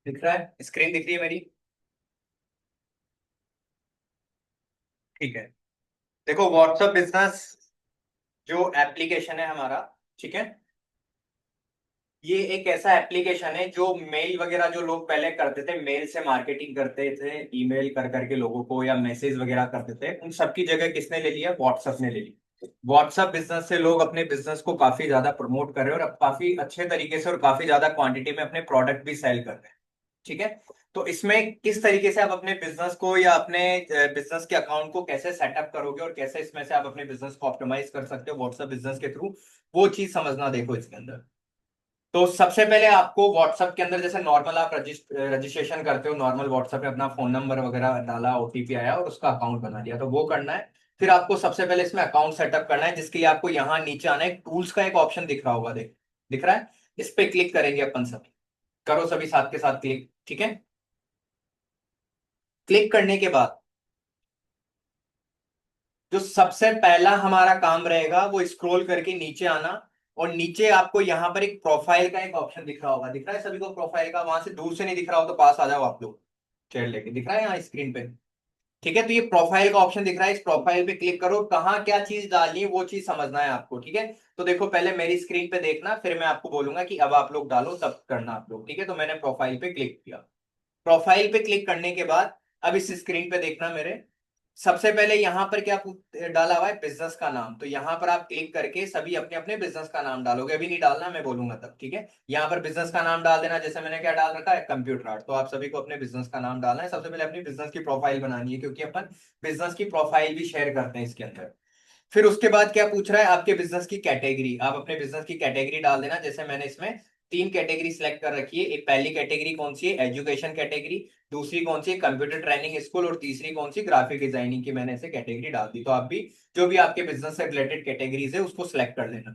दिख रहा है, स्क्रीन दिख रही है मेरी? ठीक है। देखो, व्हाट्सएप बिजनेस जो एप्लीकेशन है हमारा, ठीक है, ये एक ऐसा एप्लीकेशन है जो मेल वगैरह जो लोग पहले करते थे, मेल से मार्केटिंग करते थे, ईमेल कर करके लोगों को या मैसेज वगैरह करते थे, उन सबकी जगह किसने ले लिया? व्हाट्सएप ने ले ली। व्हाट्सएप बिजनेस से लोग अपने बिजनेस को काफी ज्यादा प्रमोट कर रहे हैं और अब काफी अच्छे तरीके से और काफी ज्यादा क्वांटिटी में अपने प्रोडक्ट भी सेल कर रहे हैं। ठीक है। तो इसमें किस तरीके से आप अपने बिजनेस को या अपने बिजनेस के अकाउंट को कैसे सेटअप करोगे और कैसे इसमें से आप अपने बिजनेस को ऑप्टिमाइज कर सकते हो व्हाट्सएप बिजनेस के थ्रू, वो चीज समझना देखो इसके अंदर। तो सबसे पहले आपको व्हाट्सएप के अंदर जैसे नॉर्मल आप रजिस्ट्रेशन करते हो, नॉर्मल व्हाट्सएप पे अपना फोन नंबर वगैरह डाला, ओटीपी आया और उसका अकाउंट बना लिया, तो वो करना है। फिर आपको सबसे पहले इसमें अकाउंट सेटअप करना है, जिसके लिए आपको यहाँ नीचे आना है। टूल्स का एक ऑप्शन दिख रहा होगा, दिख रहा है? इस पे क्लिक करेंगे अपन सभी। करो सभी साथ के साथ क्लिक। ठीक है। क्लिक करने के बाद जो सबसे पहला हमारा काम रहेगा वो स्क्रॉल करके नीचे आना। और नीचे आपको यहां पर एक प्रोफाइल का एक ऑप्शन दिख रहा होगा, दिख रहा है सभी को? प्रोफाइल का, वहां से दूर से नहीं दिख रहा हो तो पास आ जाओ आप लोग, चेयर लेके। दिख रहा है यहाँ स्क्रीन पे? ठीक है। तो ये प्रोफाइल का ऑप्शन दिख रहा है, इस प्रोफाइल पे क्लिक करो। कहाँ क्या चीज डालनी है वो चीज समझना है आपको। ठीक है। तो देखो, पहले मेरी स्क्रीन पे देखना, फिर मैं आपको बोलूंगा कि अब आप लोग डालो, तब करना आप लोग। ठीक है। तो मैंने प्रोफाइल पे क्लिक किया। प्रोफाइल पे क्लिक करने के बाद अब इस स्क्रीन पे देखना मेरे। सबसे पहले यहाँ पर क्या डाला हुआ है? बिजनेस का नाम। तो यहाँ पर आप क्लिक करके सभी अपने अपने बिजनेस का नाम डालोगे, अभी नहीं डालना, मैं बोलूंगा तब। ठीक है। यहाँ पर बिजनेस का नाम डाल देना, जैसे मैंने क्या डाल रखा है, कंप्यूटर आर्ट। तो आप सभी को अपने बिजनेस का नाम डालना है। सबसे पहले अपनी बिजनेस की प्रोफाइल बनानी है, क्योंकि अपन बिजनेस की प्रोफाइल भी शेयर करते हैं इसके अंदर। फिर उसके बाद क्या पूछ रहा है? आपके बिजनेस की कैटेगरी। आप अपने बिजनेस की कैटेगरी डाल देना, जैसे मैंने इसमें तीन कैटेगरी सिलेक्ट कर रखी है। एक पहली कैटेगरी कौन सी है? Education category. दूसरी कौन सी है? Computer training school. और तीसरी कौन सी? ग्राफिक डिजाइनिंग की मैंने ऐसे कैटेगरी डाल दी। तो आप भी जो भी आपके बिजनेस से रिलेटेड कैटेगरीज है उसको सिलेक्ट कर लेना।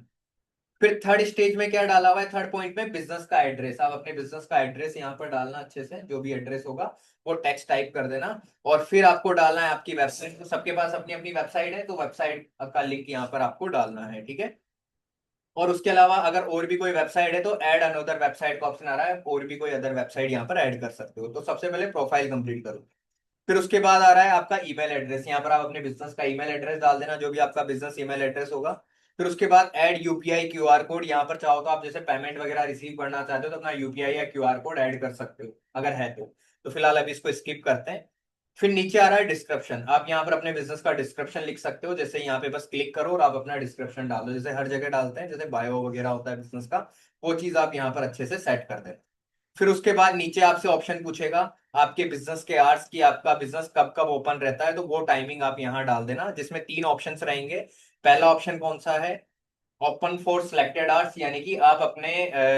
फिर थर्ड स्टेज में क्या डाला हुआ है? थर्ड पॉइंट में बिजनेस का एड्रेस। आप अपने बिजनेस का एड्रेस यहाँ पर डालना अच्छे से, जो भी एड्रेस होगा वो टेक्स्ट टाइप कर देना। और फिर आपको डालना है आपकी वेबसाइट। तो सबके पास अपनी अपनी वेबसाइट है, तो वेबसाइट का लिंक यहाँ पर आपको डालना है। ठीक है। और उसके अलावा अगर और भी कोई वेबसाइट है तो ऐड अनदर वेबसाइट का ऑप्शन आ रहा है, और भी कोई अदर वेबसाइट यहाँ पर ऐड कर सकते हो। तो सबसे पहले प्रोफाइल कंप्लीट करो। फिर उसके बाद आ रहा है आपका ईमेल एड्रेस। यहाँ पर आप अपने बिजनेस का ईमेल एड्रेस डाल देना, जो भी आपका बिजनेस ईमेल एड्रेस होगा। फिर उसके बाद ऐड यूपीआई क्यूआर कोड। यहाँ पर चाहो तो आप जैसे पेमेंट वगैरह रिसीव करना चाहते हो तो अपना यूपीआई या क्यूआर कोड ऐड कर सकते हो, अगर है तो फिलहाल अभी इसको स्किप करते हैं। फिर नीचे आ रहा है डिस्क्रिप्शन। आप यहाँ पर अपने बिजनेस का डिस्क्रिप्शन लिख सकते हो, जैसे यहाँ पे बस क्लिक करो और आप अपना डिस्क्रिप्शन डाल दो, जैसे हर जगह डालते हैं, जैसे बायो वगैरह होता है बिजनेस का, वो चीज आप यहाँ पर अच्छे से सेट कर दें। फिर उसके बाद नीचे आपसे ऑप्शन पूछेगा आपके बिजनेस के आवर्स की, आपका बिजनेस कब कब ओपन रहता है, तो वो टाइमिंग आप यहाँ डाल देना, जिसमें तीन ऑप्शंस रहेंगे। पहला ऑप्शन कौन सा है? ओपन फॉर सिलेक्टेड आवर्स, यानी कि आप अपने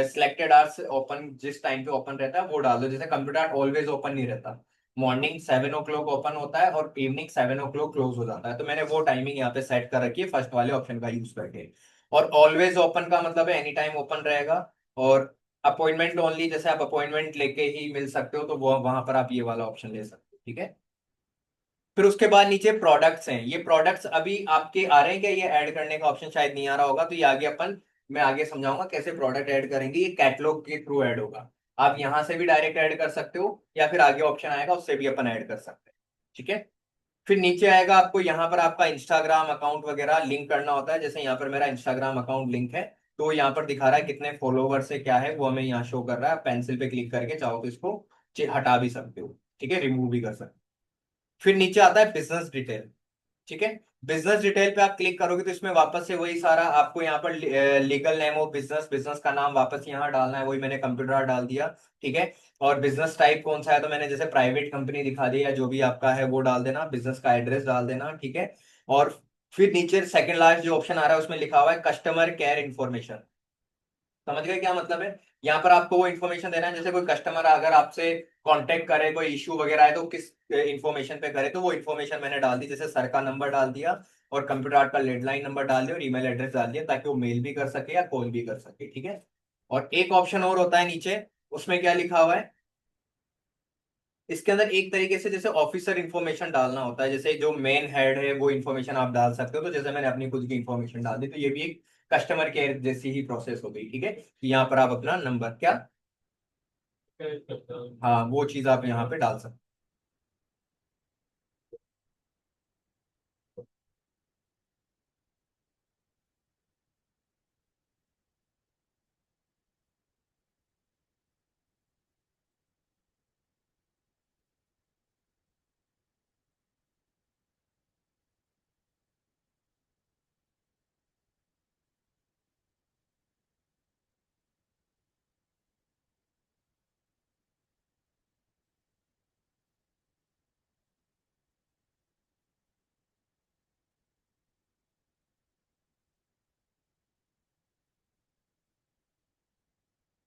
सिलेक्टेड आवर्स ओपन, जिस टाइम पे ओपन रहता है वो डाल दो। जैसे कंप्यूटर ऑलवेज ओपन नहीं रहता, मॉर्निंग 7 o'clock ओपन होता है और इवनिंग 7 o'clock क्लोज हो जाता है, तो मैंने वो टाइमिंग यहाँ पे सेट कर रखी है फर्स्ट वाले ऑप्शन का यूज करके। और ऑलवेज ओपन का मतलब है एनी टाइम ओपन रहेगा। और अपॉइंटमेंट ओनली, जैसे आप अपॉइंटमेंट लेके ही मिल सकते हो, तो वो वहां पर आप ये वाला ऑप्शन ले सकते हो। ठीक है। फिर उसके बाद नीचे प्रोडक्ट्स हैं। ये प्रोडक्ट्स अभी आपके आ रहे हैं क्या? ये ऐड करने का ऑप्शन शायद नहीं आ रहा होगा, तो ये आगे अपन, मैं आगे समझाऊंगा कैसे प्रोडक्ट ऐड करेंगे। ये कैटलॉग के थ्रू ऐड होगा। आप यहां से भी डायरेक्ट ऐड कर सकते हो, या फिर आगे ऑप्शन आएगा उससे भी अपन ऐड कर सकते हैं। ठीक है। फिर नीचे आएगा, आपको यहाँ पर आपका इंस्टाग्राम अकाउंट वगैरह लिंक करना होता है, जैसे यहाँ पर मेरा इंस्टाग्राम अकाउंट लिंक है, तो यहाँ पर दिखा रहा है कितने फॉलोवर्स है, क्या है वो हमें यहाँ शो कर रहा है। पेंसिल पे क्लिक करके चाहो तो इसको हटा भी सकते हो। ठीक है, रिमूव भी कर सकते हो। फिर नीचे आता है बिजनेस डिटेल। ठीक है। बिजनेस डिटेल पे आप क्लिक करोगे तो इसमें वापस से वही सारा आपको यहाँ पर legal name of business, business का नाम वापस यहाँ डालना है, वही मैंने कंप्यूटर डाल दिया। ठीक है। और बिजनेस टाइप कौन सा है, तो मैंने जैसे प्राइवेट कंपनी दिखा दी, या जो भी आपका है वो डाल देना, बिजनेस का एड्रेस डाल देना। ठीक है। और फिर नीचे सेकंड लास्ट जो ऑप्शन आ रहा है उसमें लिखा हुआ है कस्टमर केयर इन्फॉर्मेशन। समझ गए क्या मतलब है? यहाँ पर आपको वो इन्फॉर्मेशन देना है, जैसे कोई कस्टमर अगर आपसे कांटेक्ट करे, कोई इश्यू वगैरह है तो किस इन्फॉर्मेशन पे करे, तो वो इन्फॉर्मेशन मैंने डाल दी, जैसे सर का नंबर डाल दिया और कंप्यूटर आर्ट का लैंडलाइन नंबर डाल दिया और ईमेल एड्रेस डाल दिया, ताकि वो मेल भी कर सके या कॉल भी कर सके। ठीक है। और एक ऑप्शन और होता है नीचे, उसमें क्या लिखा हुआ है? इसके अंदर एक तरीके से जैसे ऑफिसर इंफॉर्मेशन डालना होता है, जैसे जो मेन हेड है वो इन्फॉर्मेशन आप डाल सकते हो, तो जैसे मैंने अपनी खुद की इन्फॉर्मेशन डाल दी, तो ये भी एक कस्टमर केयर जैसी ही प्रोसेस हो गई। ठीक है। यहाँ पर आप अपना नंबर क्या हाँ, वो चीज आप यहाँ पे डाल सकते हो।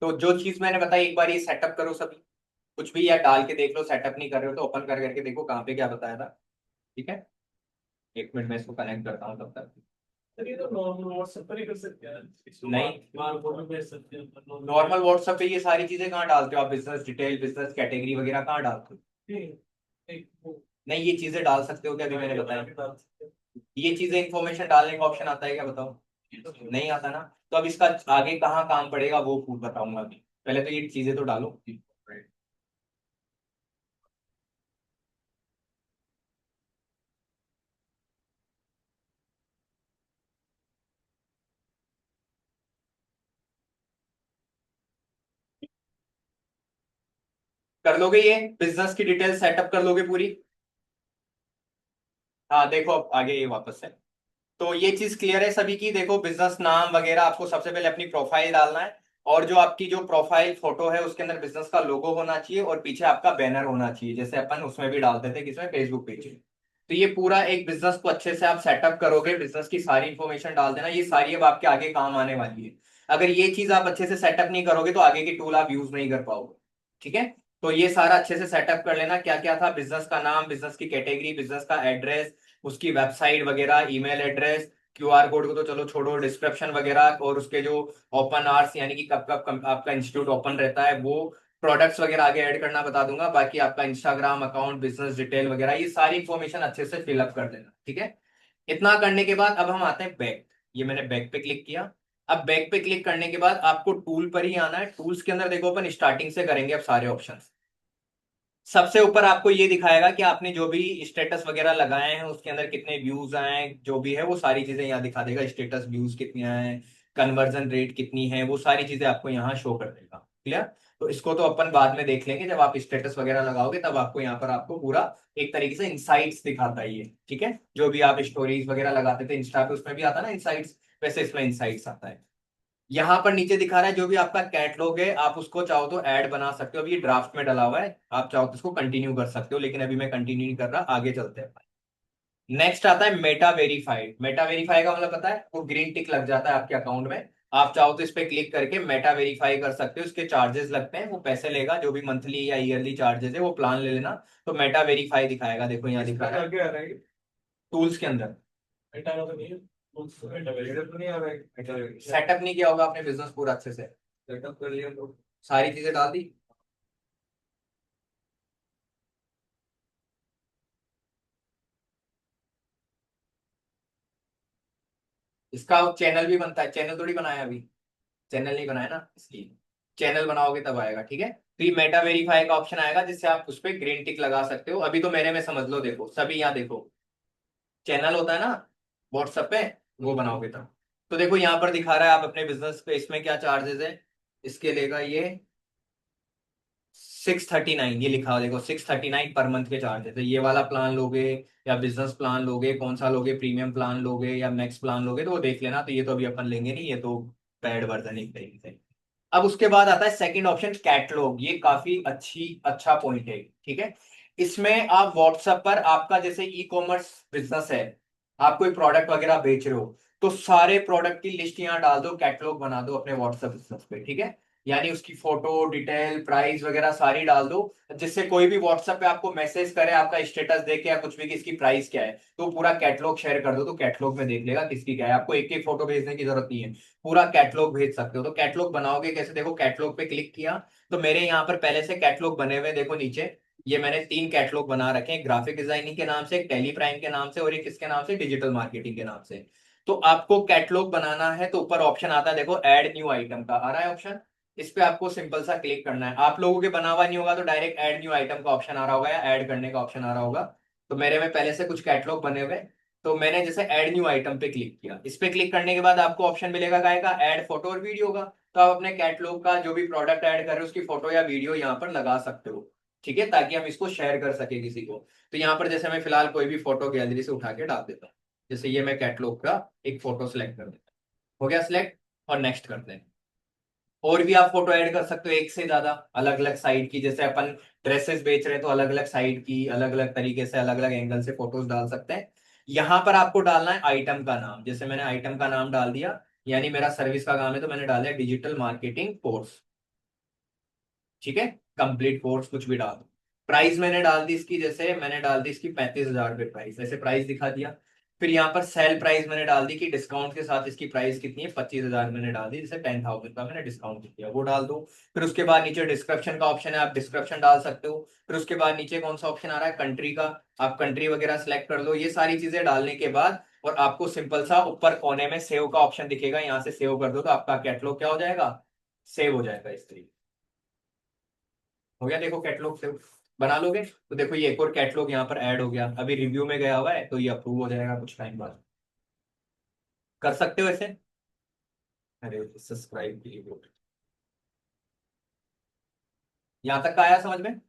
तो जो चीज मैंने बताई, एक बार ये सेटअप करो सभी, कुछ भी या डाल के देख लो, सेटअप नहीं कर रहे हो तो ओपन कर करके देखो कहाँ पे क्या बताया था। ठीक है, 1 मिनट में इसको कनेक्ट करता हूँ तब तक। सर ये तो नॉर्मल व्हाट्सएप पर ही कर सकते हैं, इसको नहीं, बार फोटो भेज सकते हैं अपन नॉर्मल व्हाट्सएप पे ये सारी चीजें कहाँ डालते हो आप? बिजनेस डिटेल, बिजनेस कैटेगरी वगैरह कहाँ डालते हो? ठीक एक वो नहीं, ये चीजें डाल सकते हो क्या? अभी मैंने बताया, भी डाल सकते ये चीजें इंफॉर्मेशन डालने का ऑप्शन आता है क्या, बताओ? हैं। नहीं आता ना। तो अब इसका आगे कहाँ काम पड़ेगा वो बताऊंगा अभी, पहले तो ये चीजें तो डालो। कर लोगे ये बिजनेस की डिटेल सेटअप कर लोगे पूरी? हाँ देखो, अब आगे ये वापस है। तो ये चीज क्लियर है सभी की? देखो, बिजनेस नाम वगैरह आपको सबसे पहले अपनी प्रोफाइल डालना है, और जो आपकी जो प्रोफाइल फोटो है उसके अंदर बिजनेस का लोगो होना चाहिए और पीछे आपका बैनर होना चाहिए, जैसे अपन उसमें भी डालते थे किसमें, फेसबुक पेज में। तो ये पूरा एक बिजनेस को अच्छे से आप सेटअप करोगे, बिजनेस की सारी इंफॉर्मेशन डाल देना, ये सारी अब आपके आगे काम आने वाली है। अगर ये चीज आप अच्छे से सेटअप नहीं करोगे तो आगे की टूल आप यूज नहीं कर पाओगे। ठीक है, तो ये सारा अच्छे से सेटअप कर लेना, क्या क्या था, बिजनेस का नाम, बिजनेस की कैटेगरी, बिजनेस का एड्रेस, उसकी वेबसाइट वगैरह, ईमेल एड्रेस, क्यूआर कोड को तो चलो छोड़ो, डिस्क्रिप्शन वगैरह, और उसके जो ओपन आवर्स यानी कि कब कब आपका इंस्टीट्यूट ओपन रहता है वो, प्रोडक्ट्स वगैरह आगे ऐड करना बता दूंगा, बाकी आपका इंस्टाग्राम अकाउंट, बिजनेस डिटेल वगैरह, ये सारी इंफॉर्मेशन अच्छे से फिलअप कर देना। ठीक है, इतना करने के बाद अब हम आते हैं बैक। ये मैंने बैक पे क्लिक किया। अब बैक पे क्लिक करने के बाद आपको टूल पर ही आना है। टूल्स के अंदर देखो, अपन स्टार्टिंग से करेंगे अब सारे ऑप्शन। सबसे ऊपर आपको ये दिखाएगा कि आपने जो भी स्टेटस वगैरह लगाए हैं उसके अंदर कितने व्यूज आए, जो भी है वो सारी चीजें यहाँ दिखा देगा, स्टेटस व्यूज कितने आए हैं, कन्वर्जन रेट कितनी है, वो सारी चीजें आपको यहाँ शो कर देगा। क्लियर? तो इसको तो अपन बाद में देख लेंगे, जब आप स्टेटस वगैरह लगाओगे तब आपको यहाँ पर आपको पूरा एक तरीके से इंसाइट्स दिखाता है ये। ठीक है, जो भी आप स्टोरीज वगैरह लगाते थे इंस्टा पे उसमें भी आता ना इंसाइट्स, वैसे इसमें इंसाइट्स आता है। यहाँ पर नीचे दिखा रहा है जो भी आपका कैटलॉग है, आप उसको चाहो तो ऐड बना सकते हो। अभी ये ड्राफ्ट में डला हुआ है, आप चाहो तो इसको कंटिन्यू कर सकते हो, लेकिन अभी मैं कंटिन्यू नहीं कर रहा, आगे चलते हैं। नेक्स्ट आता है मेटा वेरीफाइड। मेटा वेरीफाई का मतलब पता है, वो ग्रीन टिक लग जाता है आपके अकाउंट में। आप चाहो तो इस पे क्लिक करके मेटा वेरीफाई कर सकते हो, इसके चार्जेस लगते हैं, वो पैसे लेगा, जो भी मंथली या ईयरली चार्जेस है वो प्लान ले लेना। तो मेटा वेरीफाई दिखाएगा, देखो यहाँ दिखा रहा है आगे आ रहा है टूल्स के अंदर। बेटा का तो नहीं है, बेटा वेरिएबल तो नहीं आ रहा है, बेटा सेटअप नहीं किया होगा आपने बिजनेस पूरा अच्छे से, सेटअप कर लिया तो सारी चीजें डाल दी। इसका चैनल भी बनता है, चैनल थोड़ी बनाया अभी, चैनल नहीं बनाया ना, इसलिए चैनल बनाओगे तब आएगा। ठीक है, तो ये मेटा वेरीफाई का ऑप्शन आएगा जिससे आप उस पर ग्रीन टिक लगा सकते हो। अभी तो मेरे में समझ लो, देखो सभी यहाँ देखो, चैनल होता है ना व्हाट्सएप पे, वो बनाओगे तब। तो देखो यहाँ पर दिखा रहा है आप अपने बिजनेस पे इसमें क्या चार्जेस है, इसके लेगा ये 639, ये लिखा हुआ देखो 639 पर मंथ के चार्जेस है। ये वाला प्लान लोगे या बिजनेस प्लान लोगे, कौन सा लोगे, प्रीमियम प्लान लोगे या मैक्स प्लान लोगे, तो वो देख लेना। तो ये तो अभी अपन लेंगे नहीं, ये तो पेड वर्जन एक तरीके से। अब उसके बाद आता है सेकंड ऑप्शन, कैटलॉग। ये काफी अच्छा पॉइंट है। ठीक है, इसमें आप व्हाट्सएप पर आपका जैसे ई कॉमर्स बिजनेस है, आप कोई प्रोडक्ट वगैरह बेच रहे हो, तो सारे प्रोडक्ट की लिस्ट यहाँ डाल दो, कैटलॉग बना दो अपने व्हाट्सएप बिजनेस पे। ठीक है, यानी उसकी फोटो डिटेल प्राइस वगैरह सारी डाल दो, जिससे कोई भी व्हाट्सएप पे आपको मैसेज करे आपका स्टेटस देखे या कुछ भी कि इसकी प्राइस क्या है, तो पूरा कैटलॉग शेयर कर दो, तो कैटलॉग में देख लेगा किसकी क्या है। आपको एक एक फोटो भेजने की जरूरत नहीं है, पूरा कैटलॉग भेज सकते हो। तो कैटलॉग बनाओगे कैसे, देखो कैटलॉग पे क्लिक किया तो मेरे यहाँ पर पहले से कैटलॉग बने हुए, देखो नीचे ये मैंने 3 कैटलॉग बना रखे हैं, ग्राफिक डिजाइनिंग के नाम से, एक टेली प्राइम के नाम से, और एक किसके नाम से, डिजिटल मार्केटिंग के नाम से। तो आपको कैटलॉग बनाना है तो ऊपर ऑप्शन आता है देखो, ऐड न्यू आइटम का आ रहा है ऑप्शन। इस पे आपको सिंपल सा क्लिक करना है। आप लोगों के बना हुआ नहीं होगा तो डायरेक्ट ऐड न्यू आइटम का ऑप्शन आ रहा होगा या ऐड करने का ऑप्शन आ रहा होगा। तो मेरे में पहले से कुछ कैटलॉग बने हुए, तो मैंने जैसे ऐड न्यू आइटम पे क्लिक किया। इस पे क्लिक करने के बाद आपको ऑप्शन मिलेगा काय का, ऐड फोटो और वीडियो का। तो आप अपने कैटलॉग का जो भी प्रोडक्ट ऐड कर रहे हो उसकी फोटो या वीडियो यहाँ पर लगा सकते हो, ठीक है, ताकि हम इसको शेयर कर सके किसी को। तो यहाँ पर जैसे मैं फिलहाल कोई भी फोटो गैलरी से उठा के डाल देता हूँ। जैसे ये मैं कैटलॉग का एक फोटो सिलेक्ट कर देता हूँ, हो गया सिलेक्ट, और नेक्स्ट करते हैं। और भी आप फोटो ऐड कर सकते हो एक से ज्यादा अलग अलग साइड की, जैसे अपन ड्रेसेस बेच रहे हैं तो अलग अलग साइड की अलग अलग तरीके से अलग अलग एंगल से फोटोज डाल सकते हैं। यहाँ पर आपको डालना है आइटम का नाम, जैसे मैंने आइटम का नाम डाल दिया, यानी मेरा सर्विस का काम है तो मैंने डाल दिया डिजिटल मार्केटिंग कोर्स, ठीक है, कंप्लीट कोर्स कुछ भी डाल दो। प्राइस मैंने डाल दी इसकी, जैसे मैंने डाल दी इसकी 35,000 रुपये प्राइस, ऐसे प्राइस दिखा दिया। फिर यहाँ पर सेल प्राइस मैंने डाल दी कि डिस्काउंट के साथ इसकी प्राइस कितनी है, 25,000 मैंने डाल दी, जैसे 10,000 का मैंने डिस्काउंट किया, वो डाल दो। फिर उसके बाद नीचे डिस्क्रिप्शन का ऑप्शन है, आप डिस्क्रिप्शन डाल सकते हो। फिर उसके बाद नीचे कौन सा ऑप्शन आ रहा है, कंट्री का, आप कंट्री वगैरह सेलेक्ट कर लो। ये सारी चीजें डालने के बाद और आपको सिंपल सा ऊपर कोने में सेव का ऑप्शन दिखेगा, यहाँ से सेव कर दो तो आपका कैटलॉग क्या हो जाएगा, सेव हो जाएगा इस तरीके। हो गया, देखो कैटलॉग से बना लोगे तो देखो ये एक और कैटलॉग यहाँ पर ऐड हो गया, अभी रिव्यू में गया हुआ है तो ये अप्रूव हो जाएगा कुछ टाइम बाद। कर सकते हो ऐसे। अरे सब्सक्राइब के लिए बोल, यहाँ तक का आया समझ में।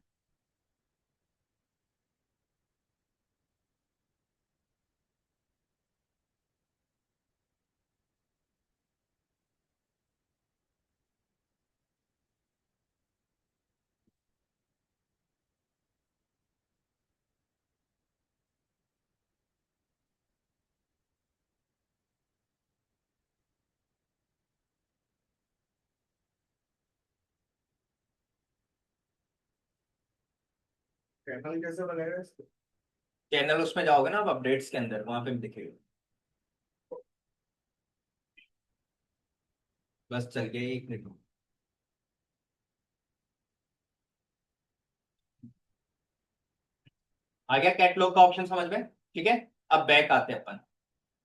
चैनल कैसे बनेगा इसको? चैनल उसमें जाओगे ना आप अपडेट्स के अंदर, वहां पे भी दिखेगा। बस चल गया 1 मिनट। आ गया कैटलॉग का ऑप्शन समझ में, ठीक है। अब बैक आते हैं अपन।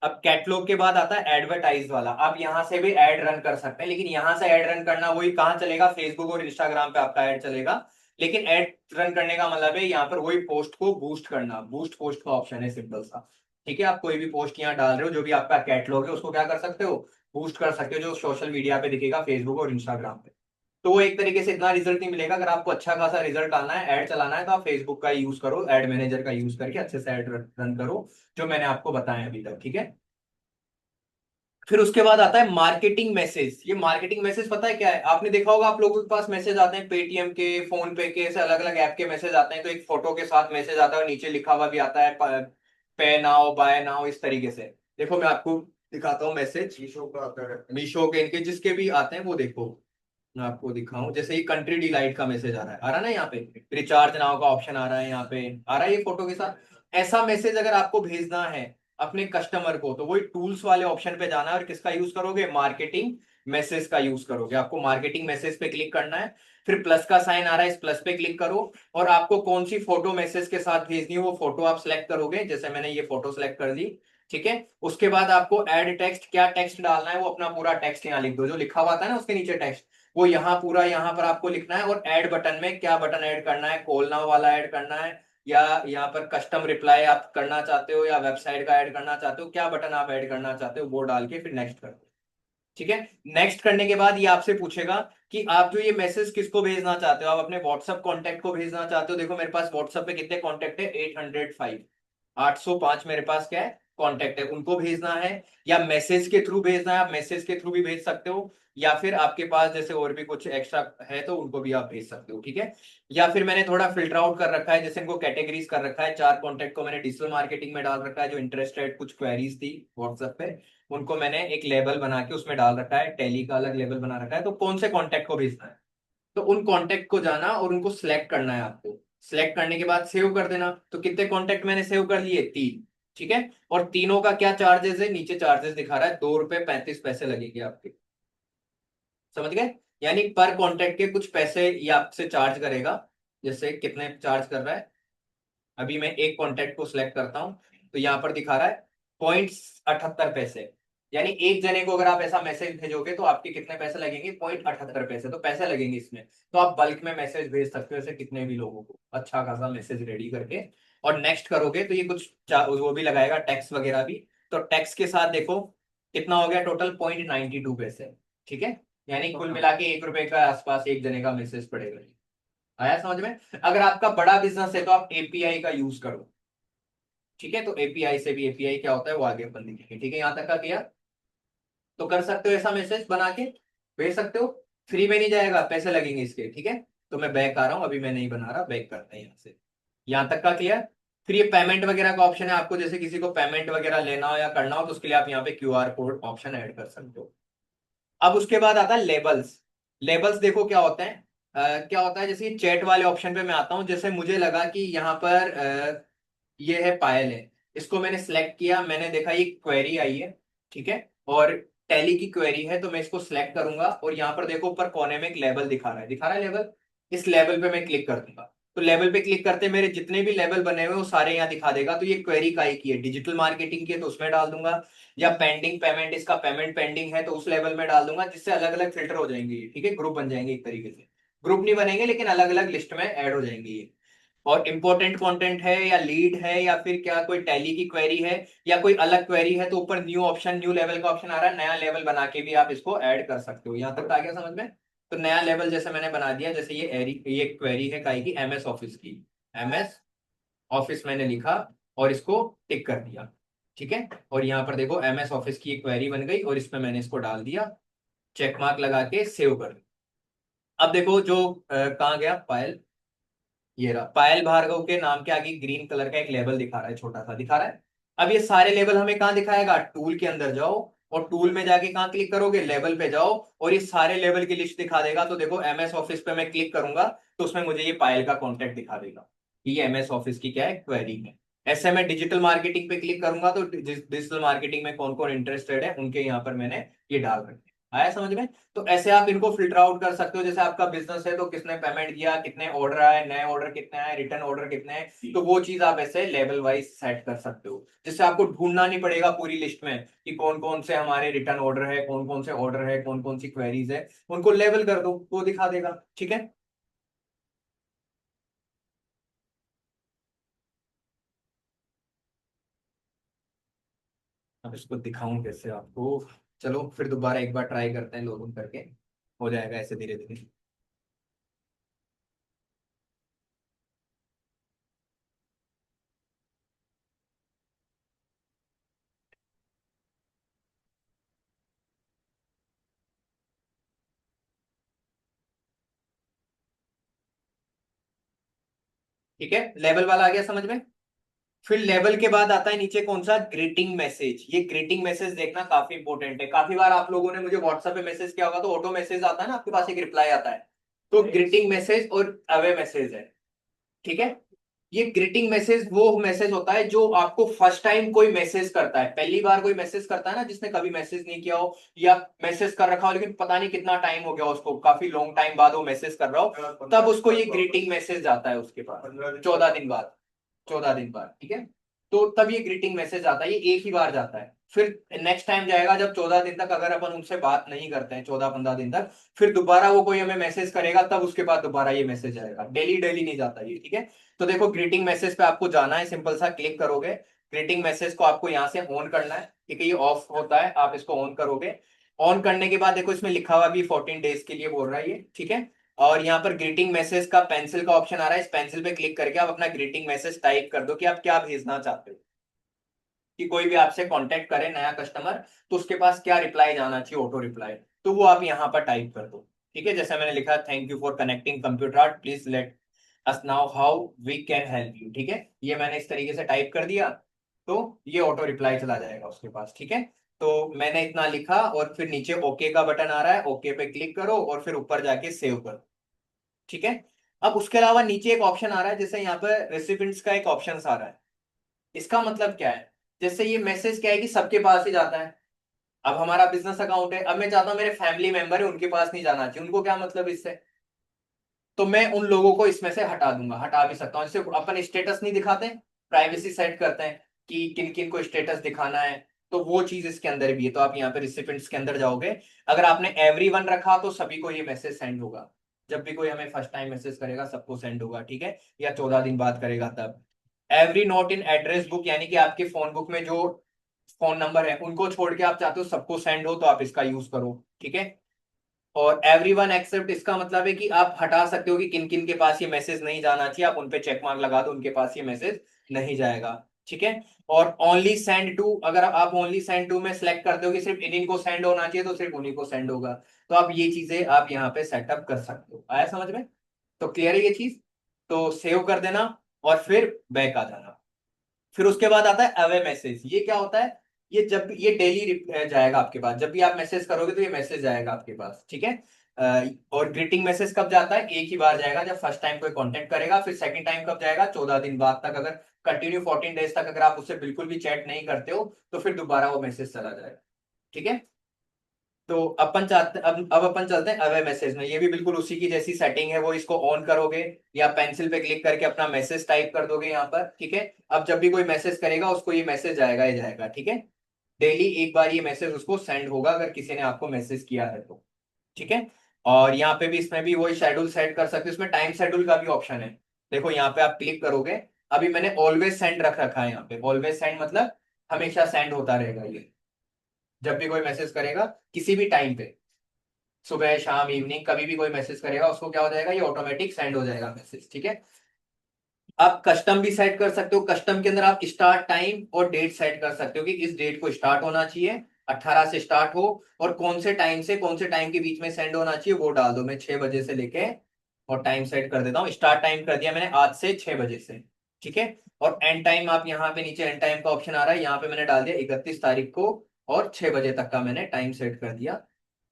अब कैटलॉग के बाद आता है एडवर्टाइज वाला। आप यहाँ से भी ऐड रन कर सकते हैं, लेकिन यहाँ से ऐड रन करना वही कहाँ चलेगा, फेसबुक और इंस्टाग्राम पे आपका ऐड चलेगा। लेकिन ऐड रन करने का मतलब है यहाँ पर वही पोस्ट को बूस्ट करना, बूस्ट पोस्ट का ऑप्शन है सिंपल सा, ठीक है। आप कोई भी पोस्ट यहाँ डाल रहे हो जो भी आपका कैटलॉग है उसको क्या कर सकते हो, बूस्ट कर सकते हो, जो सोशल मीडिया पे दिखेगा फेसबुक और इंस्टाग्राम पे। तो वो एक तरीके से इतना रिजल्ट नहीं मिलेगा। अगर आपको अच्छा खासा रिजल्ट आना है, ऐड चलाना है, तो आप फेसबुक का यूज करो, एड मैनेजर का यूज करके अच्छे से ऐड रन करो, जो मैंने आपको बताया अभी तक, ठीक है। फिर उसके बाद आता है मार्केटिंग मैसेज। ये मार्केटिंग मैसेज पता है क्या है, आपने देखा होगा आप लोगों के पास मैसेज आते हैं पेटीएम के, फोन पे के, ऐसे अलग अलग ऐप के मैसेज आते हैं, तो एक फोटो के साथ मैसेज आता है और नीचे लिखा हुआ भी आता है पे नाउ बाय नाउ, इस तरीके से। देखो मैं आपको दिखाता हूँ मैसेज, मीशो का आता है। मीशो के इनके जिसके भी आते हैं वो देखो, मैं आपको दिखाऊं, जैसे ये कंट्री डिलाइट का मैसेज आ रहा है ना यहाँ पे, रिचार्ज नाउ का ऑप्शन आ रहा है यहाँ पे, आ रहा है ये फोटो के साथ। ऐसा मैसेज अगर आपको भेजना है अपने कस्टमर को तो वही टूल्स वाले ऑप्शन पे जाना है और किसका यूज करोगे, मार्केटिंग मैसेज का यूज करोगे। आपको मार्केटिंग मैसेज पे क्लिक करना है, फिर प्लस का साइन आ रहा है, इस प्लस पे क्लिक करो, और आपको कौन सी फोटो मैसेज के साथ भेजनी है वो फोटो आप सिलेक्ट करोगे, जैसे मैंने ये फोटो सिलेक्ट कर दी, ठीक है। उसके बाद आपको ऐड टेक्स्ट, क्या टेक्स्ट डालना है वो अपना पूरा टेक्स्ट यहाँ लिख दो, जो लिखा हुआ था ना उसके नीचे टेक्स्ट, वो यहाँ पूरा यहाँ पर आपको लिखना है। और ऐड बटन में क्या बटन ऐड करना है, कॉल नाउ वाला ऐड करना है, या यहाँ पर कस्टम रिप्लाई आप करना चाहते हो, या वेबसाइट का ऐड करना चाहते हो, क्या बटन आप ऐड करना चाहते हो वो डाल के फिर नेक्स्ट कर दो, ठीक है। नेक्स्ट करने के बाद ये आपसे पूछेगा कि आप जो ये मैसेज किसको भेजना चाहते हो, आप अपने व्हाट्सएप कॉन्टैक्ट को भेजना चाहते हो। देखो मेरे पास व्हाट्सएप पे कितने कॉन्टैक्ट है, 805, 805 मेरे पास क्या है, कांटेक्ट है, उनको भेजना है, या मैसेज के थ्रू भेजना है, आप मैसेज के थ्रू भी भेज सकते हो, या फिर आपके पास जैसे और भी कुछ एक्स्ट्रा है तो उनको भी आप भेज सकते हो, ठीक है। या फिर मैंने थोड़ा फिल्टर आउट कर रखा है, जैसे इनको कैटेगरीज कर रखा है, 4 कॉन्टेक्ट को मैंने डिजिटल मार्केटिंग में डाल रखा है, जो इंटरेस्टेड कुछ क्वेरीज थी व्हाट्सएप पे उनको मैंने एक लेबल बना के उसमें डाल रखा है, टैली का अलग लेबल बना रखा है, तो कौन से कॉन्टेक्ट को भेजना है, तो उन कॉन्टेक्ट को जाना और उनको सिलेक्ट करना है आपको। सिलेक्ट करने के बाद सेव कर देना। तो कितने कॉन्टेक्ट मैंने सेव कर लिए, 3, ठीक है। और तीनों का क्या चार्जेस है, नीचे चार्जेस दिखा रहा है, 2 रुपए 35 पैसे लगेंगे आपके, समझ गए। यानी पर कॉन्टेक्ट के कुछ पैसे ये आपसे चार्ज करेगा। जैसे कितने चार्ज कर रहा है, अभी मैं एक कॉन्टेक्ट को सिलेक्ट करता हूं तो यहाँ पर दिखा रहा है 0.78 पैसे, यानी एक जने को अगर आप ऐसा मैसेज भेजोगे तो आपके कितने पैसे लगेंगे, 0.78 पैसे, तो पैसे लगेंगे इसमें। तो आप बल्क में मैसेज भेज सकते हो ऐसे कितने भी लोगों को, अच्छा खासा मैसेज रेडी करके। और नेक्स्ट करोगे तो ये कुछ वो भी लगाएगा, टैक्स वगैरह भी। तो टैक्स के साथ देखो कितना हो गया टोटल, 0.92 पैसे। ठीक है, यानी कुल मिला के 1 रुपए का आसपास एक जने का मैसेज पड़ेगा। आया समझ में? अगर आपका बड़ा बिजनेस है तो आप एपीआई का यूज करो। ठीक है, तो एपीआई से भी, एपीआई क्या होता है वो आगे अपन देखेंगे। ठीक है, यहाँ तक का क्लियर? तो कर सकते हो ऐसा मैसेज बना के, भेज सकते हो। फ्री में नहीं जाएगा, पैसे लगेंगे इसके। ठीक है, तो मैं बैक आ रहा हूँ, अभी मैं नहीं बना रहा, बैक करते हैं यहाँ से। यहाँ तक का क्लियर? फिर ये पेमेंट वगैरह का ऑप्शन है, आपको जैसे किसी को पेमेंट वगैरह लेना हो या करना हो तो उसके लिए आप यहाँ पे क्यूआर कोड ऑप्शन ऐड कर सकते हो। अब उसके बाद आता है लेबल्स। लेबल्स देखो क्या होते हैं। क्या होता है, जैसे चैट वाले ऑप्शन पे मैं आता हूँ, जैसे मुझे लगा कि यहाँ पर ये है पायल है, इसको मैंने सिलेक्ट किया, मैंने देखा ये क्वेरी आई है। ठीक है, और टैली की क्वेरी है, तो मैं इसको सिलेक्ट करूंगा और यहाँ पर देखो ऊपर कोने में एक लेबल दिखा रहा है लेबल। इस लेबल पे मैं क्लिक कर दूंगा, तो लेबल पे क्लिक करते मेरे जितने भी लेबल बने हुए वो सारे यहाँ दिखा देगा। तो ये क्वेरी काई की है, डिजिटल मार्केटिंग की है तो उसमें डाल दूंगा, या पेंडिंग पेमेंट, इसका पेमेंट पेंडिंग है तो उस लेवल में डाल दूंगा, जिससे अलग अलग फिल्टर हो जाएंगे ये। ठीक है, ग्रुप बन जाएंगे एक तरीके से, ग्रुप नहीं बनेंगे लेकिन अलग अलग लिस्ट में ऐड हो जाएंगे ये। और इंपॉर्टेंट कंटेंट है या लीड है या फिर क्या कोई टैली की क्वेरी है या कोई अलग क्वेरी है, तो ऊपर न्यू ऑप्शन, न्यू लेवल का ऑप्शन आ रहा है, नया लेवल बना के भी आप इसको ऐड कर सकते हो। यहाँ तक आ गया समझ में? तो नया लेवल जैसे मैंने बना दिया, जैसे ये क्वेरी है काई की, एमएस ऑफिस की, एमएस ऑफिस मैंने लिखा और इसको टिक कर दिया। ठीक है, और यहाँ पर देखो एमएस ऑफिस की एक क्वेरी बन गई और इसमें मैंने इसको डाल दिया, चेक मार्क लगा के सेव कर दिया। अब देखो जो कहाँ गया पायल, ये रहा, पायल भार्गव के नाम के आगे ग्रीन कलर का एक लेबल दिखा रहा है, छोटा सा दिखा रहा है। अब ये सारे लेबल हमें कहाँ दिखाएगा, टूल के अंदर जाओ और टूल में जाके कहाँ क्लिक करोगे, लेबल पे जाओ और ये सारे लेबल की लिस्ट दिखा देगा। तो देखो एमएस ऑफिस पे मैं क्लिक करूंगा तो उसमें मुझे ये पायल का कॉन्टेक्ट दिखा देगा कि ये एमएस ऑफिस की क्या है, क्वेरी है। ऐसे मैं डिजिटल मार्केटिंग पे क्लिक करूंगा तो डिजिटल मार्केटिंग में कौन कौन इंटरेस्टेड है उनके यहाँ पर मैंने ये डाल रखे। आया समझ में? तो ऐसे आप इनको फिल्टर आउट कर सकते हो, जैसे आपका बिजनेस है तो किसने पेमेंट किया, कितने ऑर्डर आए, नए ऑर्डर कितने आए, रिटर्न ऑर्डर कितने हैं, तो वो चीज आप ऐसे लेवल वाइज सेट कर सकते हो, जिससे आपको ढूंढना नहीं पड़ेगा पूरी लिस्ट में कि कौन कौन से हमारे रिटर्न ऑर्डर है, कौन कौन से ऑर्डर है, कौन कौन सी क्वेरीज है, उनको लेवल कर दो वो दिखा देगा। ठीक है, अब इसको दिखाऊं कैसे आपको, चलो फिर दोबारा एक बार ट्राई करते हैं, लॉगिन करके हो जाएगा ऐसे धीरे धीरे। ठीक है, लेवल वाला आ गया समझ में? लेवल वाला आ गया समझ में? फिर लेवल के बाद आता है नीचे कौन सा, ग्रीटिंग मैसेज। ये ग्रीटिंग मैसेज देखना काफी इंपॉर्टेंट है, काफी बार आप लोगों ने मुझे व्हाट्सएप पे मैसेज किया होगा तो ऑटो मैसेज आता है ना आपके पास, एक रिप्लाई आता है, तो ग्रीटिंग मैसेज और अवे मैसेज है। ठीक है, ये ग्रीटिंग मैसेज वो मैसेज होता है जो आपको फर्स्ट टाइम कोई मैसेज करता है, पहली बार कोई मैसेज करता है ना जिसने कभी मैसेज नहीं किया हो या मैसेज कर रखा हो लेकिन पता नहीं कितना टाइम हो गया उसको, काफी लॉन्ग टाइम बाद वो मैसेज कर रहा हो, तब उसको ये ग्रीटिंग मैसेज आता है उसके पास 14 दिन बाद, 14 दिन बाद। ठीक है, तो तब ये ग्रीटिंग मैसेज आता है, ये एक ही बार जाता है, फिर नेक्स्ट टाइम जाएगा जब 14 दिन तक अगर अपन उनसे बात नहीं करते हैं, 14-15 दिन तक, फिर दोबारा वो कोई हमें मैसेज करेगा तब उसके बाद दोबारा ये मैसेज आएगा, डेली डेली नहीं जाता ये। ठीक है, तो देखो ग्रीटिंग मैसेज पे आपको जाना है, सिंपल सा क्लिक करोगे, ग्रीटिंग मैसेज को आपको यहाँ से ऑन करना है। ठीक है, ये ऑफ होता है, आप इसको ऑन करोगे। ऑन करने के बाद देखो इसमें लिखा हुआ भी 14 डेज के लिए बोल रहा है ये। ठीक है, और यहाँ पर ग्रीटिंग मैसेज का पेंसिल का ऑप्शन आ रहा है, इस पेंसिल पे क्लिक करके आप अपना ग्रीटिंग मैसेज टाइप कर दो कि आप क्या भेजना चाहते हो, कि कोई भी आपसे कांटेक्ट करे नया कस्टमर तो उसके पास क्या रिप्लाई जाना चाहिए, ऑटो रिप्लाई, तो वो आप यहाँ पर टाइप कर दो। ठीक है, जैसे मैंने लिखा, thank you for connecting computer art, please let us now how we can help you. ठीक है, ये मैंने इस तरीके से टाइप कर दिया तो ये ऑटो रिप्लाई चला जाएगा उसके पास। ठीक है, तो मैंने इतना लिखा और फिर नीचे ओके का बटन आ रहा है, ओके पे क्लिक करो और फिर ऊपर जाके सेव करो। ठीक है, अब उसके अलावा नीचे एक ऑप्शन आ रहा है, जैसे यहाँ पर रेसिपिएंट्स का एक ऑप्शन आ रहा है, इसका मतलब क्या है, जैसे ये मैसेज क्या है कि सबके पास ही जाता है, अब हमारा बिजनेस अकाउंट है, अब मैं चाहता हूं मेरे फैमिली मेंबर है उनके पास नहीं जाना चाहिए, उनको क्या मतलब इससे, तो मैं उन लोगों को इसमें से हटा दूंगा, हटा भी सकता हूँ। जैसे अपन स्टेटस नहीं दिखाते, प्राइवेसी सेट करते हैं कि किन किन को स्टेटस दिखाना है, तो वो चीज इसके अंदर भी है। तो आप यहाँ पे रिसिपेंट्स के अंदर जाओगे, अगर आपने एवरीवन रखा तो सभी को ये मैसेज सेंड होगा। जब भी कोई हमें फर्स्ट टाइम मैसेज करेगा सबको सेंड होगा, ठीक है, या 14 दिन बाद करेगा तब। एवरी नोट इन एड्रेस बुक, यानी कि आपके फोन बुक में जो फोन नंबर है उनको छोड़ के आप चाहते हो सबको सेंड हो, तो आप इसका यूज करो, ठीक है। और एवरीवन एक्सेप्ट, इसका मतलब है कि आप हटा सकते हो कि किन किन के पास ये मैसेज नहीं जाना चाहिए, आप उनपे चेक मार्क लगा दो, उनके पास ये मैसेज नहीं जाएगा, ठीक है। और ओनली सेंड टू, अगर आप ओनली सेंड टू में सेलेक्ट करते हो कि सिर्फ इन्हीं को सेंड होना चाहिए तो सिर्फ उन्हीं को सेंड होगा। तो आप ये चीजें आप यहाँ पे सेटअप कर सकते हो। आया समझ में? तो क्लियर है ये चीज? तो सेव कर देना और फिर बैक आ जाना। फिर उसके बाद आता है अवे मैसेज। ये क्या होता है? ये जब ये डेली जाएगा आपके पास, जब भी आप मैसेज करोगे तो ये मैसेज जाएगा आपके पास, ठीक है। और ग्रीटिंग मैसेज कब जाता है? एक ही बार जाएगा, जब फर्स्ट टाइम कोई कांटेक्ट करेगा। फिर सेकंड टाइम कब जाएगा? 14 दिन बाद तक। अगर कंटिन्यू 14 डेज तक अगर आप उससे बिल्कुल भी चैट नहीं करते हो तो फिर दोबारा वो मैसेज चला जाएगा, ठीक है। तो अपन चाहते अब अपन चलते हैं अवे मैसेज में। ये भी बिल्कुल उसी की जैसी सेटिंग है, वो इसको ऑन करोगे या पेंसिल पे क्लिक करके अपना मैसेज टाइप कर दोगे यहाँ पर, ठीक है। अब जब भी कोई मैसेज करेगा उसको ये मैसेज जाएगा ही जाएगा, ठीक है। डेली एक बार ये मैसेज उसको सेंड होगा अगर किसी ने आपको मैसेज किया है तो, ठीक है। और यहाँ पे भी, इसमें भी वही शेड्यूल सेट कर सकते हो। इसमें टाइम शेड्यूल का भी ऑप्शन है। देखो यहाँ पे आप क्लिक करोगे, अभी मैंने ऑलवेज सेंड रख रखा है यहाँ पे। ऑलवेज सेंड मतलब हमेशा सेंड होता रहेगा ये, जब भी कोई मैसेज करेगा किसी भी टाइम पे, सुबह शाम इवनिंग कभी भी कोई मैसेज करेगा उसको क्या हो जाएगा, ये ऑटोमेटिक सेंड हो जाएगा मैसेज, ठीक है। आप कस्टम भी सेट कर सकते हो। कस्टम के अंदर आप स्टार्ट टाइम और डेट सेट कर सकते हो कि इस डेट को स्टार्ट होना चाहिए, 18 से स्टार्ट हो, और कौन से टाइम से कौन से टाइम के बीच में सेंड होना चाहिए वो डाल दो। मैं 6 बजे से लेके, और टाइम सेट कर देता हूँ, स्टार्ट टाइम कर दिया मैंने आज से 6 बजे से, ठीक है। और एंड टाइम, आप यहाँ पे नीचे एंड टाइम का ऑप्शन आ रहा है, यहाँ पे मैंने डाल दिया 31 तारीख को, और 6 बजे तक का मैंने टाइम सेट कर दिया।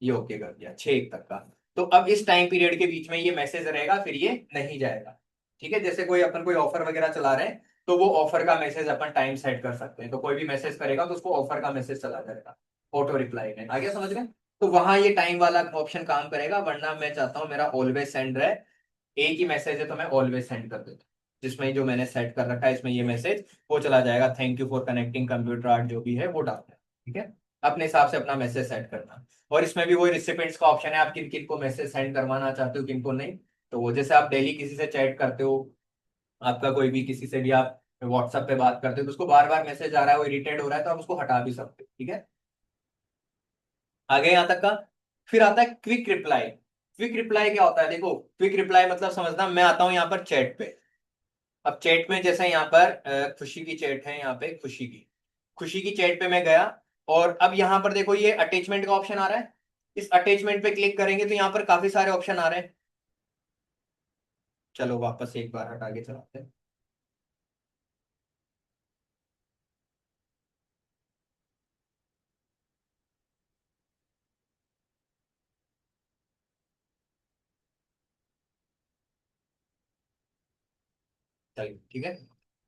ये ओके कर दिया, 6 तक का। तो अब इस टाइम पीरियड के बीच में ये मैसेज रहेगा, फिर ये नहीं जाएगा, ठीक है। जैसे कोई अपन कोई ऑफर वगैरह चला रहे हैं तो वो ऑफर का मैसेज अपन टाइम सेट कर सकते हैं। तो कोई भी मैसेज करेगा तो उसको ऑफर का मैसेज चला जाएगा ऑटो रिप्लाई में। आगे समझ गए? तो वहां ये टाइम वाला ऑप्शन काम करेगा, वरना मैं चाहता हूँ मेरा ऑलवेज सेंड रहे। एक ही मैसेज है तो मैं ऑलवेज सेंड कर देता हूँ, जिसमें जो मैंने सेट कर रखा है इसमें ये मैसेज वो चला जाएगा। Thank you for connecting computer art, जो भी है वो डालना है, ठीक है। अपने हिसाब से अपना मैसेज सेट करना। और इसमें भी वही रिसिपेंट्स का ऑप्शन है, आप किन किन को मैसेज सेंड करवाना चाहते हो, किन को नहीं। तो वो जैसे आप डेली किसी से चैट करते हो, आपका कोई भी किसी से भी आप व्हाट्सएप पे बात करते हो तो उसको बार बार मैसेज आ रहा है, वो इरिटेट हो रहा है, तो आप उसको हटा भी सकते हो, ठीक है। आगे यहाँ तक का। फिर आता है क्विक रिप्लाई। क्विक रिप्लाई क्या होता है? देखो, क्विक रिप्लाई मतलब समझना, मैं आता हूँ यहाँ पर चैट पे। अब चैट में जैसे यहाँ पर खुशी की चैट है, यहाँ पे खुशी की चैट पे मैं गया, और अब यहाँ पर देखो ये अटैचमेंट का ऑप्शन आ रहा है। इस अटैचमेंट पे क्लिक करेंगे तो यहाँ पर काफी सारे ऑप्शन आ रहे हैं। चलो वापस एक बार हटा के चलाते हैं। चलिए ठीक है।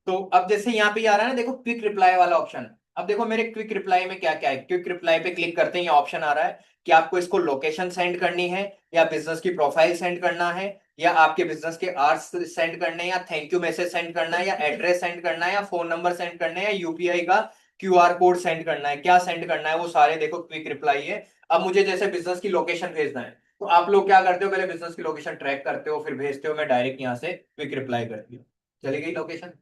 तो अब जैसे यहाँ पे आ रहा है ना, देखो क्विक रिप्लाई वाला ऑप्शन। अब देखो मेरे क्विक रिप्लाई में क्या क्या है। क्विक रिप्लाई पे क्लिक करते ही ऑप्शन आ रहा है कि आपको इसको लोकेशन सेंड करनी है, या बिजनेस की प्रोफाइल सेंड करना है, या आपके बिजनेस के आर्ट्स सेंड करने हैं, या थैंक यू मैसेज सेंड करना है, या एड्रेस सेंड करना है, या फोन नंबर सेंड करना है, या यूपीआई का क्यूआर कोड सेंड करना है। क्या सेंड करना है वो सारे देखो क्विक रिप्लाई है। अब मुझे जैसे बिजनेस की लोकेशन भेजना है, तो आप लोग क्या करते हो, पहले बिजनेस की लोकेशन ट्रैक करते हो फिर भेजते हो। मैं डायरेक्ट यहाँ से क्विक रिप्लाई करती हूँ, चली गई लोकेशन।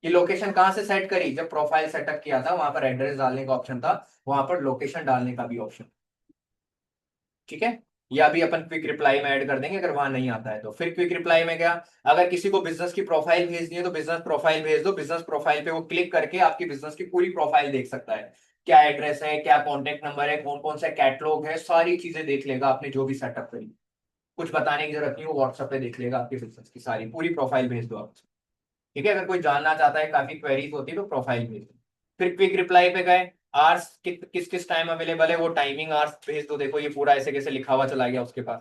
ये लोकेशन कहाँ से सेट करी? जब प्रोफाइल सेटअप किया था वहां पर एड्रेस डालने का ऑप्शन था, वहां पर लोकेशन डालने का भी ऑप्शन, ठीक है। या भी अपन क्विक रिप्लाई में ऐड कर देंगे अगर वहां नहीं आता है तो। फिर क्विक रिप्लाई में क्या, अगर किसी को बिजनेस की प्रोफाइल भेजनी है तो बिजनेस प्रोफाइल भेज दो। बिजनेस प्रोफाइल पे वो क्लिक करके आपकी बिजनेस की पूरी प्रोफाइल देख सकता है, क्या एड्रेस है, क्या कॉन्टेक्ट नंबर है, कौन कौन सा कैटलॉग है, सारी चीजें देख लेगा आपने जो भी सेटअप करी। कुछ बताने की जरूरत नहीं, वो व्हाट्सएप पे देख लेगा आपकी बिजनेस की सारी पूरी प्रोफाइल भेज दो आप, ठीक है। अगर कोई जानना चाहता है, काफी क्वेरीज होती है तो प्रोफाइल भेज दो। फिर क्विक रिप्लाई पे गए, आर्स किस किस टाइम अवेलेबल है वो टाइमिंग आर्स भेज दो। देखो ये पूरा ऐसे कैसे लिखा हुआ चला गया उसके पास,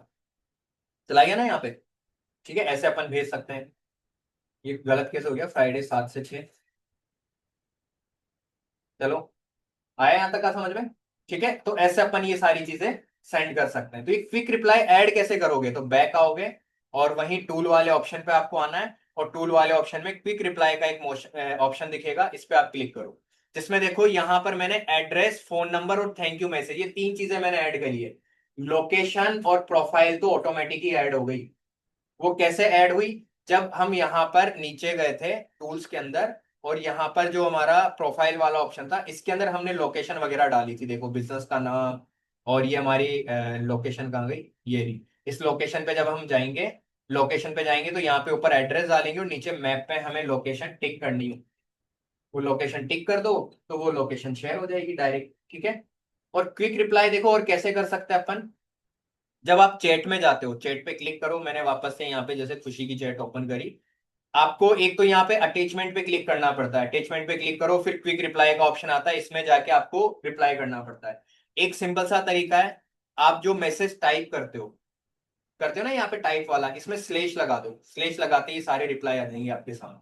चला गया ना यहाँ पे, ठीक है। ऐसे अपन भेज सकते हैं। ये गलत कैसे हो गया, फ्राइडे 7 से 6। चलो, आया यहाँ तक का समझ में? ठीक है। तो ऐसे अपन ये सारी चीजें सेंड कर सकते हैं। तो ये क्विक रिप्लाई ऐड कैसे करोगे? तो बैक आओगे और वहीं टूल वाले ऑप्शन पे आपको आना है, और टूल वाले ऑप्शन में क्विक रिप्लाई का एक ऑप्शन दिखेगा, इस पे आप क्लिक करो। जिसमें देखो यहाँ पर मैंने एड्रेस, फोन नंबर और थैंक यू मैसेज, ये तीन चीजें मैंने ऐड करी है। लोकेशन और प्रोफाइल तो ऑटोमेटिक ही ऐड हो गई। वो कैसे ऐड हुई? जब हम यहाँ पर नीचे गए थे टूल्स के अंदर, और यहाँ पर जो हमारा प्रोफाइल वाला ऑप्शन था, इसके अंदर हमने लोकेशन वगैरह डाली थी, देखो बिजनेस का नाम, और ये हमारी लोकेशन कहाँ गई, ये रही। इस लोकेशन पे जब हम जाएंगे, लोकेशन पे जाएंगे तो यहाँ पे ऊपर एड्रेस डालेंगे और नीचे मैप पे हमें लोकेशन टिक करनी है। वो लोकेशन टिक कर दो तो वो लोकेशन शेयर हो जाएगी डायरेक्ट, ठीक है। और क्विक रिप्लाई देखो और कैसे कर सकते हैं अपन। जब आप चैट में जाते हो, चैट पे क्लिक करो, मैंने वापस से यहाँ पे जैसे खुशी की चैट ओपन करी, आपको एक तो यहाँ पे अटैचमेंट पे क्लिक करना पड़ता है, अटैचमेंट पे क्लिक करो, फिर क्विक रिप्लाई का ऑप्शन आता है, इसमें जाके आपको रिप्लाई करना पड़ता है। एक सिंपल सा तरीका है, आप जो मैसेज टाइप करते हो ना यहाँ पे टाइप वाला, इसमें स्लेश लगा दो, स्लेश लगाते ही सारे रिप्लाई आ जाएंगे आपके सामने।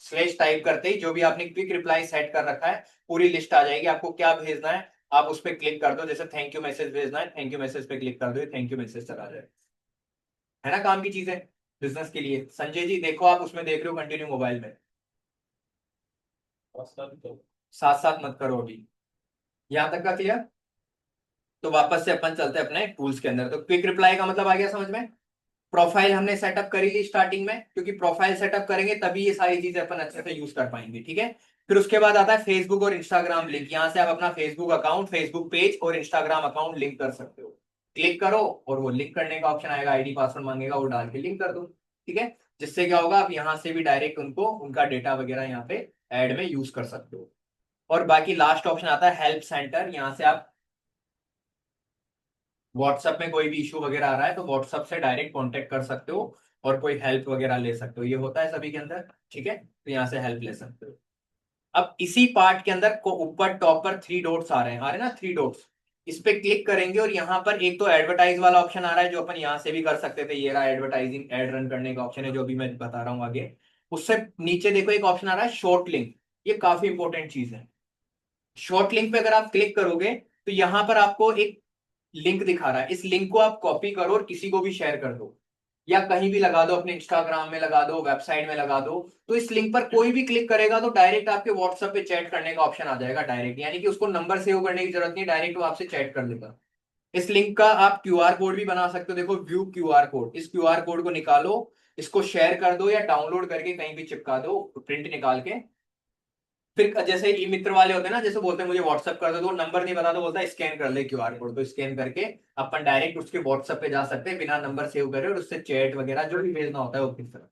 स्लेश टाइप करते ही जो भी आपने क्विक रिप्लाई सेट कर रखा है, पूरी लिस्ट आ जाएगी, आपको क्या भेजना है आप उस पर क्लिक कर दो, जैसे थैंक यू मैसेज भेजना है, थैंक यू मैसेज पे क्लिक कर दो, थैंक यू मैसेज चला जाए। है ना काम की चीजें बिजनेस के लिए। संजय जी देखो आप उसमें देख रहे हो कंटिन्यू मोबाइल में, साथ साथ मत करो अभी। यहां तक का क्लियर? तो वापस से अपन चलते हैं अपने टूल्स के अंदर। तो क्विक रिप्लाई का मतलब आ गया समझ में। प्रोफाइल हमने सेटअप करी ली स्टार्टिंग में, क्योंकि प्रोफाइल सेटअप करेंगे तभी ये सारी चीजें अपन अच्छे से यूज कर पाएंगे, ठीक है। फिर उसके बाद आता है फेसबुक और इंस्टाग्राम लिंक। यहां से आप अपना फेसबुक अकाउंट, फेसबुक पेज और इंस्टाग्राम अकाउंट लिंक कर सकते हो। क्लिक करो और वो लिंक करने का ऑप्शन आएगा, आईडी पासवर्ड मांगेगा, वो डाल के लिंक कर दो, ठीक है। जिससे क्या होगा, आप यहाँ से भी डायरेक्ट उनको उनका डेटा वगैरह यहाँ पे एड में यूज कर सकते हो। और बाकी लास्ट ऑप्शन आता है हेल्प सेंटर। यहाँ से आप व्हाट्सएप में कोई भी इशू वगैरह आ रहा है तो व्हाट्सएप से डायरेक्ट कांटेक्ट कर सकते हो और कोई हेल्प वगैरह ले सकते हो, ये होता है सभी के अंदर, ठीक है। तो यहाँ से हेल्प ले सकते हो। अब इसी पार्ट के अंदर को ऊपर टॉप पर थ्री डॉट्स आ रहे हैं ना, थ्री डॉट्स, इस पे क्लिक करेंगे और यहाँ पर एक तो एडवर्टाइज वाला ऑप्शन आ रहा है, जो अपन यहाँ से भी कर सकते थे, ये रहा एडवर्टाइजिंग, एड रन करने का ऑप्शन है, जो भी मैं बता रहा हूँ आगे। उससे नीचे देखो एक ऑप्शन आ रहा है शॉर्ट लिंक, ये काफी इंपॉर्टेंट चीज है। शॉर्ट लिंक पे अगर आप क्लिक करोगे तो यहाँ पर आपको एक लिंक दिखा रहा है, इस लिंक को आप कॉपी करो और किसी को भी शेयर कर दो, या कहीं भी लगा दो, अपने इंस्टाग्राम में लगा दो, वेबसाइट में लगा दो। तो इस लिंक पर कोई भी क्लिक करेगा तो डायरेक्ट आपके व्हाट्सएप पे चैट करने का ऑप्शन आ जाएगा डायरेक्ट, यानी कि उसको नंबर सेव करने की जरूरत नहीं, डायरेक्ट वो आपसे चैट कर लेगा। इस लिंक का आप क्यूआर कोड भी बना सकते हो, देखो व्यू क्यूआर कोड, इस क्यूआर कोड को निकालो, इसको शेयर कर दो या डाउनलोड करके कहीं भी चिपका दो, प्रिंट निकाल के। फिर जैसे ई मित्र वाले होते हैं ना, जैसे बोलते हैं मुझे व्हाट्सअप कर दो, तो वो नंबर नहीं बता तो बोलता है स्कैन कर ले क्यूआर कोड, तो स्कैन करके अपन डायरेक्ट उसके व्हाट्सएप पे जा सकते हैं बिना नंबर सेव करे, और उससे चैट वगैरह जो भी भेजना होता है वो किस तरह।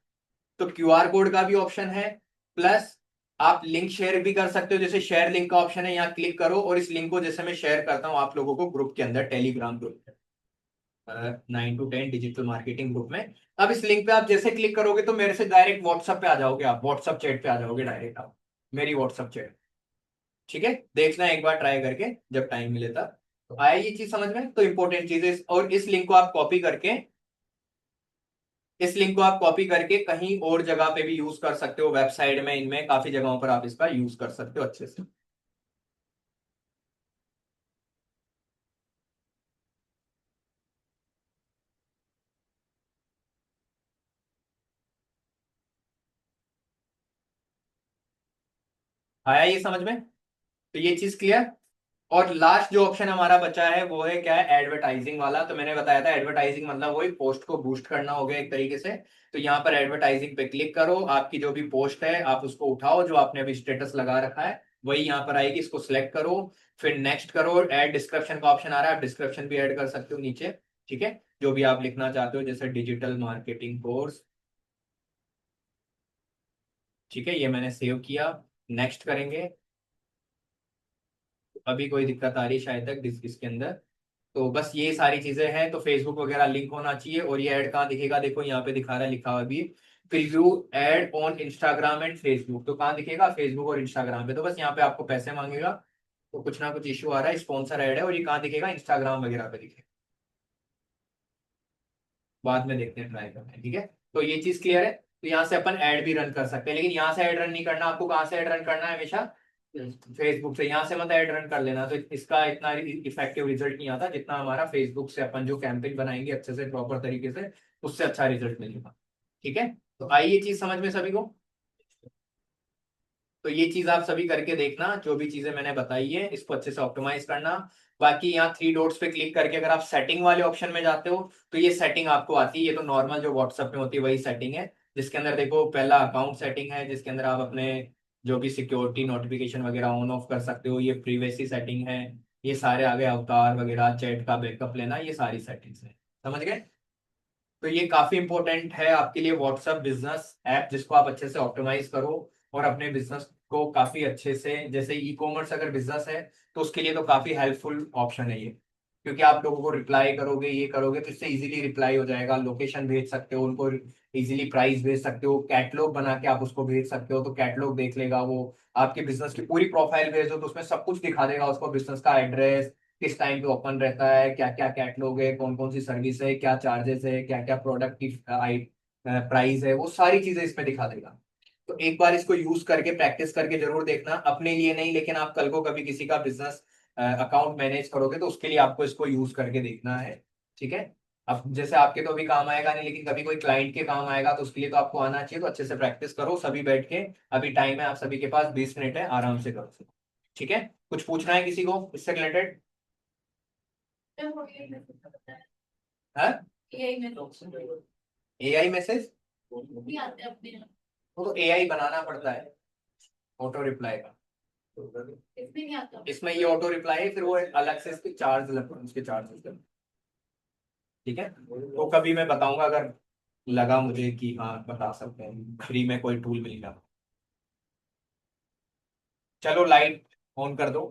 तो क्यूआर कोड का भी ऑप्शन है, प्लस आप लिंक शेयर भी कर सकते हो, जैसे शेयर लिंक का ऑप्शन है, यहाँ क्लिक करो और इस लिंक को जैसे मैं शेयर करता हूँ आप लोगों को ग्रुप के अंदर, Telegram group 9 to 10 digital marketing group में। अब इस लिंक पे आप जैसे क्लिक करोगे तो मेरे से डायरेक्ट व्हाट्सएप पे आ जाओगे, आप व्हाट्सएप चैट पे आ जाओगे डायरेक्ट, आप मेरी व्हाट्सएप चैट, ठीक है। देखना एक बार ट्राई करके जब टाइम मिले तब। तो आया ये चीज समझ में, तो इंपॉर्टेंट चीज है। और इस लिंक को आप कॉपी करके, इस लिंक को आप कॉपी करके कहीं और जगह पे भी यूज कर सकते हो, वेबसाइट में, इनमें काफी जगहों पर आप इसका यूज कर सकते हो अच्छे से। आया ये समझ में? तो ये चीज क्लियर। और लास्ट जो ऑप्शन हमारा बचा है वो है क्या है, एडवर्टाइजिंग वाला। तो मैंने बताया था एडवर्टाइजिंग मतलब वही पोस्ट को बूस्ट करना हो गया एक तरीके से। तो यहाँ पर एडवर्टाइजिंग पे क्लिक करो, आपकी जो भी पोस्ट है आप उसको उठाओ, जो आपने अभी स्टेटस लगा रखा है वही यहाँ पर आएगी, इसको सिलेक्ट करो, फिर नेक्स्ट करो, ऐड डिस्क्रिप्शन का ऑप्शन आ रहा है, आप डिस्क्रिप्शन भी ऐड कर सकते हो नीचे, ठीक है। जो भी आप लिखना चाहते हो, जैसे डिजिटल मार्केटिंग कोर्स, ठीक है, ये मैंने सेव किया, नेक्स्ट करेंगे। अभी कोई दिक्कत आ रही है शायद तक इसके अंदर। तो बस ये सारी चीजें हैं, तो फेसबुक वगैरह लिंक होना चाहिए। और ये ऐड कहाँ दिखेगा, देखो यहाँ पे दिखा रहा है, लिखा हुआ भी preview add on Instagram and Facebook. तो कहाँ दिखेगा, फेसबुक और इंस्टाग्राम पे। तो बस यहाँ पे आपको पैसे मांगेगा, तो कुछ ना कुछ इशू आ रहा है, स्पॉन्सर ऐड है, और ये कहाँ दिखेगा, इंस्टाग्राम वगैरह पे दिखेगा। बाद में देखते हैं, ट्राई करते हैं, ठीक है। तो ये चीज क्लियर है। तो यहाँ से अपन ऐड भी रन कर सकते हैं, लेकिन यहाँ से ऐड रन नहीं करना आपको, कहाँ से ऐड रन करना है, हमेशा फेसबुक से। यहाँ से मत ऐड रन कर लेना, तो इसका इतना इफेक्टिव रिजल्ट नहीं आता जितना हमारा फेसबुक से अपन जो कैंपेन बनाएंगे अच्छे से प्रॉपर तरीके से, उससे अच्छा रिजल्ट मिलेगा, ठीक है। तो आई ये चीज समझ में सभी को? तो ये चीज आप सभी करके देखना, जो भी चीजें मैंने बताई है इसको अच्छे से ऑप्टिमाइज करना। बाकी यहाँ थ्री डॉट्स पे क्लिक करके अगर आप सेटिंग वाले ऑप्शन में जाते हो तो ये सेटिंग आपको आती है। ये तो नॉर्मल जो व्हाट्सएप में होती है वही सेटिंग है, जिसके अंदर देखो पहला अकाउंट सेटिंग है, जिसके अंदर आप अपने जो भी सिक्योरिटी नोटिफिकेशन वगैरह ऑन ऑफ कर सकते हो। ये प्रीवेसी सेटिंग है, ये सारे आगे अवतार वगैरह, चैट का बैकअप लेना, ये सारी सेटिंग्स है। समझ गए? तो ये काफी इंपॉर्टेंट है आपके लिए व्हाट्सएप बिजनेस ऐप, जिसको आप अच्छे से ऑप्टिमाइज करो और अपने बिजनेस को काफी अच्छे से, जैसे ई कॉमर्स अगर बिजनेस है तो उसके लिए तो काफी हेल्पफुल ऑप्शन है ये। क्योंकि आप लोगों को रिप्लाई करोगे, ये करोगे तो इससे इजीली रिप्लाई हो जाएगा, लोकेशन भेज सकते हो उनको, इजीली प्राइस भेज सकते हो, कैटलॉग बना के आप उसको भेज सकते हो तो कैटलॉग देख लेगा वो। आपके बिजनेस की पूरी प्रोफाइल भेजो तो उसमें सब कुछ दिखा देगा उसको, बिजनेस का एड्रेस, किस टाइम पे ओपन रहता है, क्या क्या कैटलॉग है, कौन कौन सी सर्विस है, क्या चार्जेस है, क्या क्या प्रोडक्ट की प्राइस है, वो सारी चीजें इसमें दिखा देगा। तो एक बार इसको यूज करके प्रैक्टिस करके जरूर देखना, अपने लिए नहीं लेकिन आप कल को कभी किसी का बिजनेस अकाउंट मैनेज करोगे तो उसके लिए आपको इसको यूज करके देखना है। ठीक है? अब जैसे आपके तो अभी काम आएगा नहीं, लेकिन कभी कोई क्लाइंट के काम आएगा तो उसके लिए तो आपको आना चाहिए। तो अच्छे से प्रैक्टिस करो सभी बैठ के, अभी टाइम है आप सभी के पास, 20 मिनट है, आराम से करो। ठीक है? कुछ पूछना है किसी को इससे रिलेटेड? है? AI message? वो तो एआई बनाना पड़ता है, ऑटो रिप्लाई का। इसमें ये ऑटो रिप्लाई है, फिर वो अलग से इसके चार्ज लगते हैं, उसके चार्जेस लगते हैं। ठीक है? तो कभी मैं बताऊंगा अगर लगा मुझे कि हाँ बता सकते हैं, फ्री में कोई टूल मिलेगा। चलो लाइट ऑन कर दो।